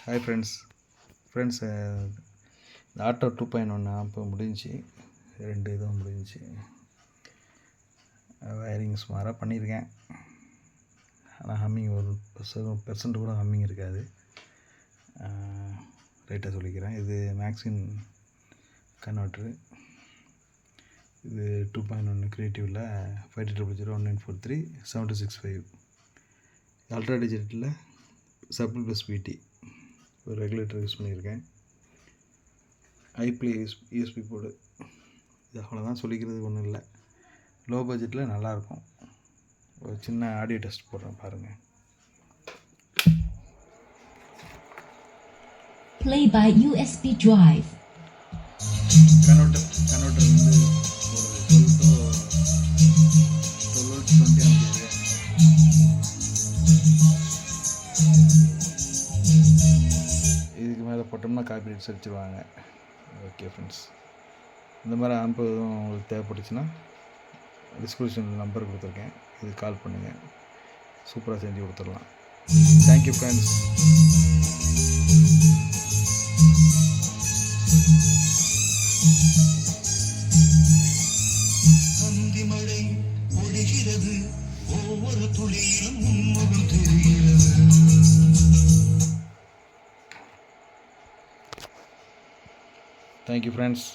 Hi friends இந்த auto 2.1 ஆம்பு முடிஞ்சு 2 இதுவும் முடிஞ்சு வயரிங் சுமாராக பண்ணியிருக்கேன். ஆனால் ஹம்மிங் ஒரு 7% கூட ஹம்மிங் இருக்காது. ரைட்டாக சொல்லிக்கிறேன். இது மேக்ஸின் கன்வெர்ட்ரு. இது 2.1 க்ரியேட்டிவில் 52001943 7265. அல்ட்ரா டிஜிட்டலில் சப்பிள் ப்ளஸ் பிடி ஒரு ரெகுலேட்டர் யூஸ் பண்ணியிருக்கேன். ஐப்ளே யூஎஸ்பி போர்டு. இது அவ்வளோதான், சொல்லிக்கிறதுக்கு ஒன்றும் இல்லை. லோ பட்ஜெட்டில் நல்லாயிருக்கும். ஒரு சின்ன ஆடியோ டெஸ்ட் போடுறேன் பாருங்கள். Play by USB drive. Converter வந்து ஒரு 12 to 20 ஆம்பியர். இதுக்கு மேலே போட்டோம்னா காப்பிரைட்ஸ் அடிச்சிருவாங்க. ஓகே ஃப்ரெண்ட்ஸ், இந்த மாதிரி ஆம்பு எதுவும் உங்களுக்கு தேவைப்பட்டுச்சுன்னா டிஸ்கிரிப்ஷனில் நம்பர் கொடுத்துருக்கேன். இது கால் பண்ணுங்கள், சூப்பராக செஞ்சு கொடுத்துடலாம். Thank you friends. மழை பொழிகிறது, ஒவ்வொரு துளியிலும் உன்முகம் தெரிகிறது. Thank you friends.